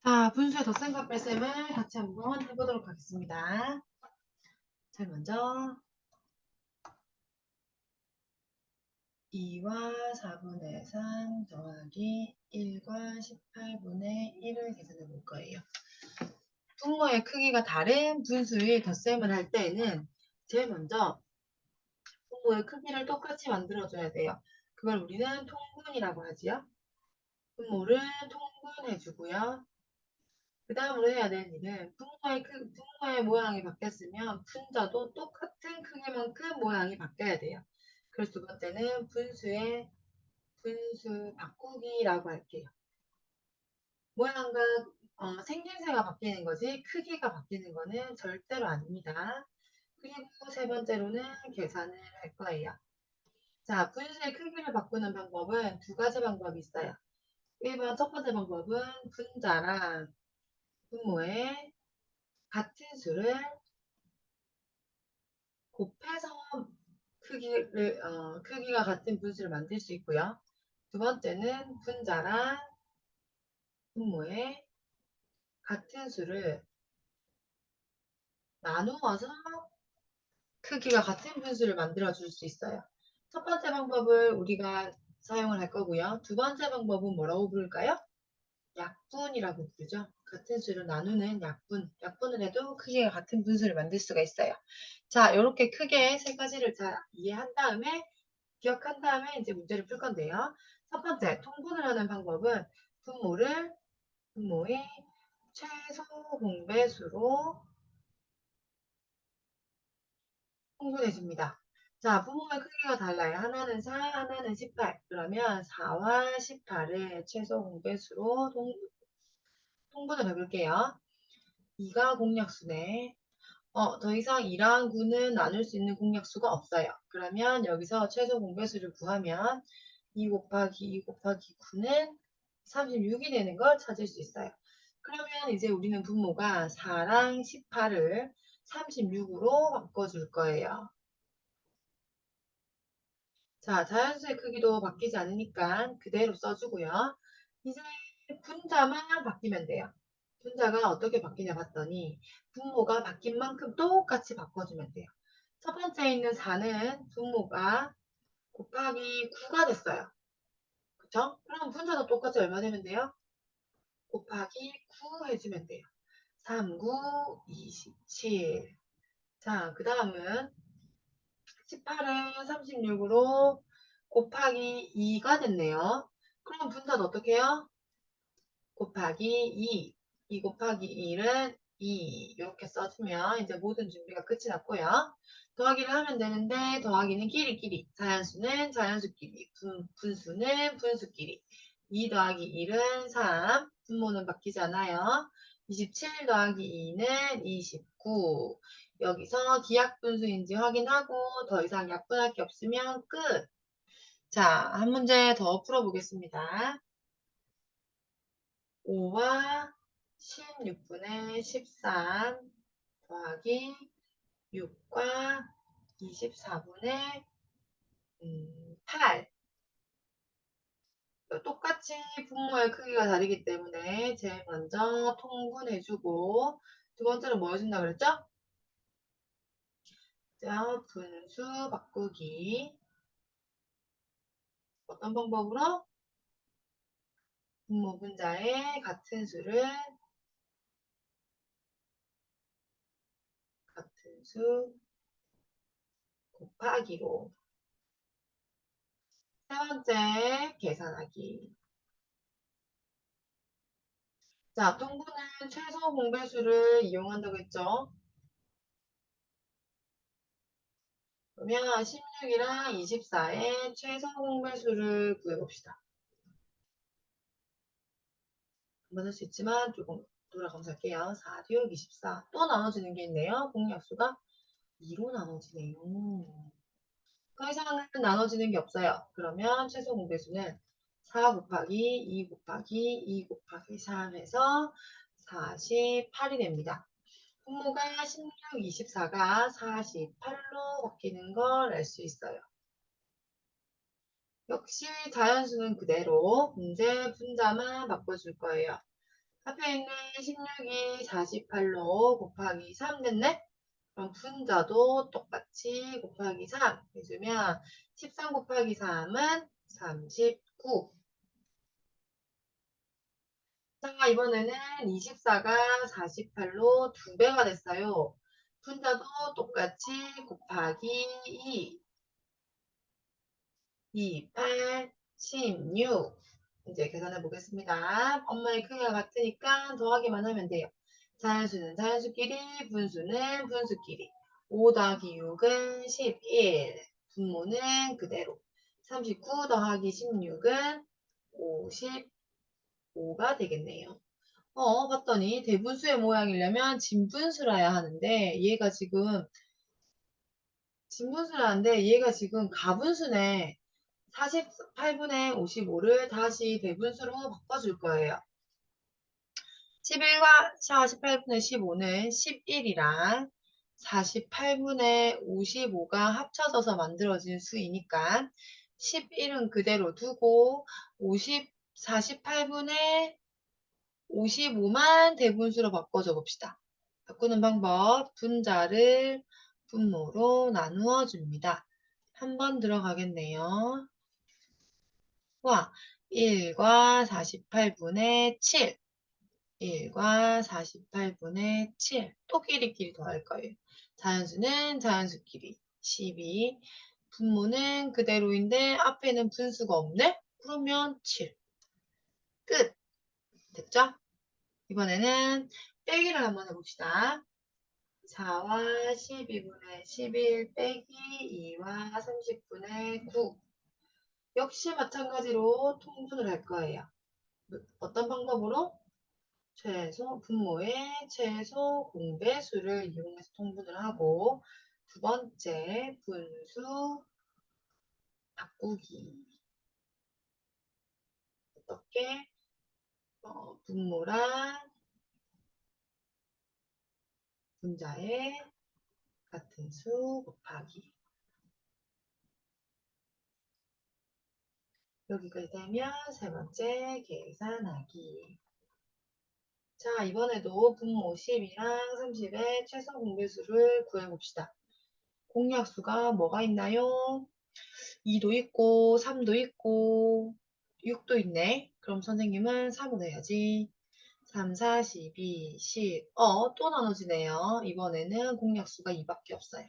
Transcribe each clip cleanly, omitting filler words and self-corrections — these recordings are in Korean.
자, 분수의 덧셈과 뺄셈을 같이 한번 해보도록 하겠습니다. 제일 먼저 2와 4분의 3 더하기 1과 18분의 1을 계산해 볼 거예요. 분모의 크기가 다른 분수의 덧셈을 할 때는 제일 먼저 분모의 크기를 똑같이 만들어줘야 돼요. 그걸 우리는 통분이라고 하지요. 분모를 통분해 주고요. 그 다음으로 해야 되는 일은 분모의 모양이 바뀌었으면 분자도 똑같은 크기만큼 모양이 바뀌어야 돼요. 그래서 두 번째는 분수 바꾸기라고 할게요. 모양과 생김새가 바뀌는 거지 크기가 바뀌는 거는 절대로 아닙니다. 그리고 세 번째로는 계산을 할 거예요. 자, 분수의 크기를 바꾸는 방법은 두 가지 방법이 있어요. 1번 첫 번째 방법은 분자랑 분모의 같은 수를 곱해서 크기가 같은 분수를 만들 수 있고요. 두 번째는 분자랑 분모의 같은 수를 나누어서 크기가 같은 분수를 만들어 줄 수 있어요. 첫 번째 방법을 우리가 사용을 할 거고요. 두 번째 방법은 뭐라고 부를까요? 약분이라고 부르죠. 같은 수를 나누는 약분. 약분을 해도 크기가 같은 분수를 만들 수가 있어요. 자, 이렇게 크게 세 가지를 잘 이해한 다음에 기억한 다음에 이제 문제를 풀 건데요. 첫 번째, 통분을 하는 방법은 분모의 최소 공배수로 통분해 줍니다. 자, 분모의 크기가 달라요. 하나는 4, 하나는 18. 그러면 4와 18을 최소 공배수로 통분을 해볼게요. 2가 공약수네. 더 이상 2랑 9는 나눌 수 있는 공약수가 없어요. 그러면 여기서 최소 공배수를 구하면 2 곱하기 2 곱하기 9는 36이 되는 걸 찾을 수 있어요. 그러면 이제 우리는 분모가 4랑 18을 36으로 바꿔줄 거예요. 자, 자연수의 크기도 바뀌지 않으니까 그대로 써주고요. 이제 분자만 바뀌면 돼요. 분자가 어떻게 바뀌냐 봤더니 분모가 바뀐 만큼 똑같이 바꿔주면 돼요. 첫 번째에 있는 4는 분모가 곱하기 9가 됐어요. 그쵸? 그럼 분자도 똑같이 얼마 되면 돼요? 곱하기 9 해주면 돼요. 3, 9, 27. 자, 그 다음은 18을 36으로 곱하기 2가 됐네요. 그럼 분자도 어떻게 해요? 곱하기 2. 2 곱하기 1은 2. 이렇게 써주면 이제 모든 준비가 끝이 났고요. 더하기를 하면 되는데 더하기는 끼리끼리. 자연수는 자연수끼리. 분수는 분수끼리. 2 더하기 1은 3. 분모는 바뀌지 않아요. 27 더하기 2는 29. 여기서 기약분수인지 확인하고 더 이상 약분할 게 없으면 끝. 자, 한 문제 더 풀어보겠습니다. 5와 16분의 13 더하기 6과 24분의 8. 똑같이 분모의 크기가 다르기 때문에 제일 먼저 통분해주고 두 번째로 뭐 해준다 그랬죠? 자, 분수 바꾸기. 어떤 방법으로? 분모 분자의 같은 수 곱하기로. 세 번째, 계산하기. 자, 통분은 최소 공배수를 이용한다고 했죠. 그러면 16이랑 24의 최소 공배수를 구해봅시다. 한번 할 수 있지만 조금 돌아가면서 할게요. 4, 6, 24. 또 나눠지는 게 있네요. 공약수가 2로 나눠지네요. 더 이상은 나눠지는 게 없어요. 그러면 최소 공배수는 4 곱하기 2 곱하기 2 곱하기 3 해서 48이 됩니다. 분모가 16, 24가 48로 바뀌는 걸 알 수 있어요. 역시 자연수는 그대로 문제 분자만 바꿔줄 거예요. 앞에 있는 16이 48로 곱하기 3 됐네? 그럼 분자도 똑같이 곱하기 3 해주면 13 곱하기 3은 39. 자, 이번에는 24가 48로 2배가 됐어요. 분자도 똑같이 곱하기 2, 2, 8, 16. 이제 계산해 보겠습니다. 엄마의 크기가 같으니까 더하기만 하면 돼요. 자연수는 자연수끼리, 분수는 분수끼리. 5 더하기 6은 11. 분모는 그대로. 39 더하기 16은 55가 되겠네요. 봤더니 대분수의 모양이려면 진분수라야 하는데 얘가 지금 가분수네. 48분의 55를 다시 대분수로 바꿔줄 거예요. 11과 48분의 15는 11이랑 48분의 55가 합쳐져서 만들어진 수이니까 11은 그대로 두고 48분의 55만 대분수로 바꿔줘 봅시다. 바꾸는 방법, 분자를 분모로 나누어 줍니다. 한 번 들어가겠네요. 와, 1과 48분의 7. 1과 48분의 7. 또 끼리끼리 더할 거예요. 자연수는 자연수끼리. 12. 분모는 그대로인데 앞에는 분수가 없네? 그러면 7. 끝. 됐죠? 이번에는 빼기를 한번 해봅시다. 4와 12분의 11 빼기 2와 30분의 9. 역시 마찬가지로 통분을 할 거예요. 어떤 방법으로? 분모의 최소 공배수를 이용해서 통분을 하고, 두 번째 분수 바꾸기. 어떻게? 분모랑 분자의 같은 수 곱하기. 여기까지 되면 세 번째 계산하기. 자, 이번에도 분모 10이랑 30의 최소 공배수를 구해봅시다. 공약수가 뭐가 있나요? 2도 있고 3도 있고 6도 있네. 그럼 선생님은 3으로 해야지. 3, 4, 12, 10. 또 나눠지네요. 이번에는 공약수가 2밖에 없어요.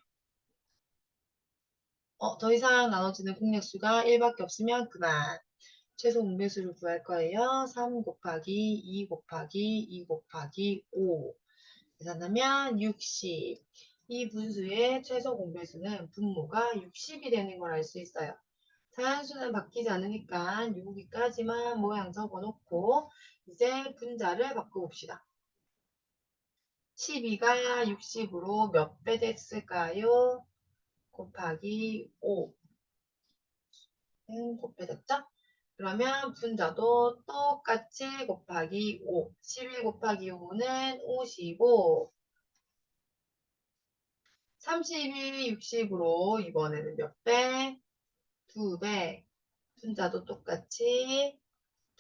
더 이상 나눠지는 공약수가 1밖에 없으면 그만. 최소 공배수를 구할 거예요. 3 곱하기 2 곱하기 2 곱하기 5. 계산하면 60. 이 분수의 최소 공배수는 분모가 60이 되는 걸 알 수 있어요. 자연수는 바뀌지 않으니까 여기까지만 모양 적어놓고 이제 분자를 바꿔봅시다. 12가 60으로 몇 배 됐을까요? 곱하기 5. 곱배 됐죠? 그러면 분자도 똑같이 곱하기 5. 11 곱하기 5는 55. 32, 60으로 이번에는 몇 배? 2배. 분자도 똑같이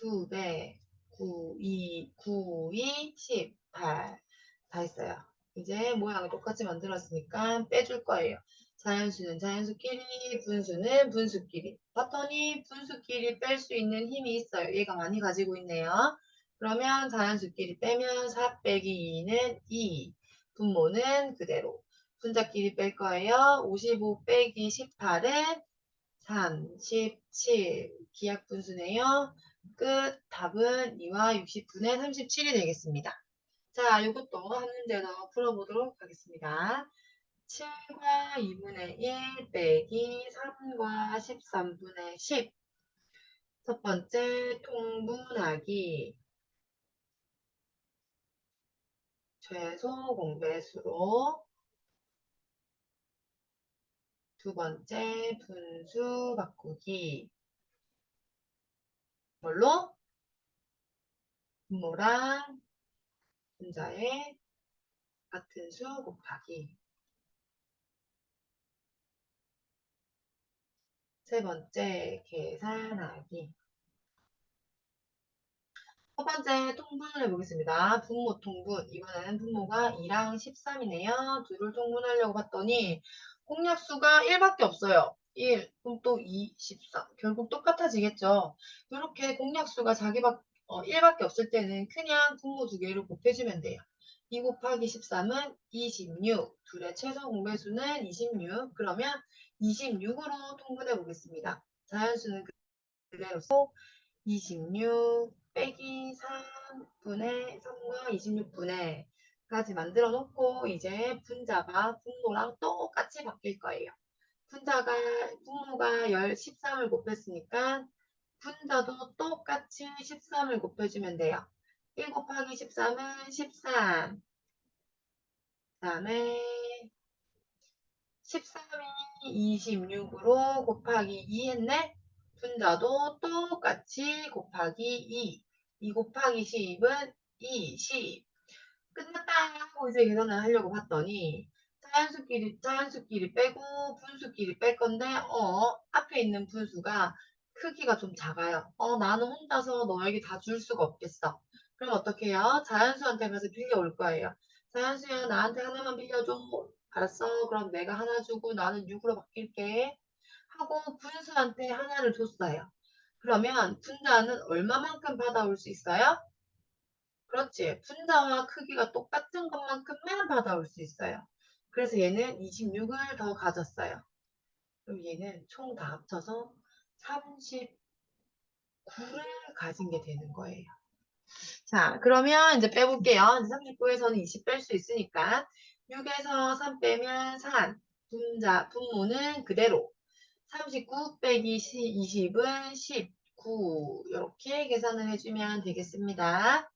2배. 9, 2, 9, 2, 18. 다 했어요. 이제 모양을 똑같이 만들었으니까 빼줄 거예요. 자연수는 자연수끼리, 분수는 분수끼리. 봤더니 분수끼리 뺄 수 있는 힘이 있어요. 얘가 많이 가지고 있네요. 그러면 자연수끼리 빼면 4 빼기 2는 2. 분모는 그대로. 분자끼리 뺄 거예요. 55 빼기 18은 37. 기하분수네요. 끝. 답은 2와 60분의 37이 되겠습니다. 자, 이것도 한 문제 더 풀어보도록 하겠습니다. 7과 2분의 1 빼기 3과 13분의 10. 첫 번째 통분하기. 최소 공배수로. 두 번째 분수 바꾸기. 뭘로? 분모랑 분자의 같은 수 곱하기. 세 번째 계산하기. 첫 번째 통분을 해보겠습니다. 분모 통분. 이번에는 분모가 2랑 13이네요. 둘을 통분하려고 봤더니 공약수가 1밖에 없어요. 1, 그럼 또 2, 13. 결국 똑같아지겠죠. 이렇게 공약수가 1밖에 없을 때는 그냥 분모 두 개를 곱해주면 돼요. 2 곱하기 13은 26. 둘의 최소 공배수는 26. 그러면 26으로 통분해 보겠습니다. 자연수는 그대로 26 빼기 3분의 3과 26분의 까지 만들어 놓고 이제 분자가 분모랑 똑같이 바뀔 거예요. 분모가 13을 곱했으니까 분자도 똑같이 13을 곱해주면 돼요. 1 곱하기 13은 13. 그 다음에 13이 26으로 곱하기 2 했네? 분자도 똑같이 곱하기 2. 2 곱하기 10은 20. 끝났다 하고 이제 계산을 하려고 봤더니 자연수끼리 빼고 분수끼리 뺄 건데 앞에 있는 분수가 크기가 좀 작아요. 나는 혼자서 너에게 다 줄 수가 없겠어. 그럼 어떻게 해요? 자연수한테 가서 빌려올 거예요. 자연수야 나한테 하나만 빌려줘. 알았어. 그럼 내가 하나 주고 나는 6으로 바뀔게. 하고 분수한테 하나를 줬어요. 그러면 분자는 얼마만큼 받아올 수 있어요? 그렇지. 분자와 크기가 똑같은 것만큼만 받아올 수 있어요. 그래서 얘는 26을 더 가졌어요. 그럼 얘는 총 다 합쳐서 39를 가진 게 되는 거예요. 자, 그러면 이제 빼볼게요. 39에서는 20 뺄 수 있으니까 6에서 3 빼면 3. 분모는 그대로. 39 빼기 20은 19. 이렇게 계산을 해주면 되겠습니다.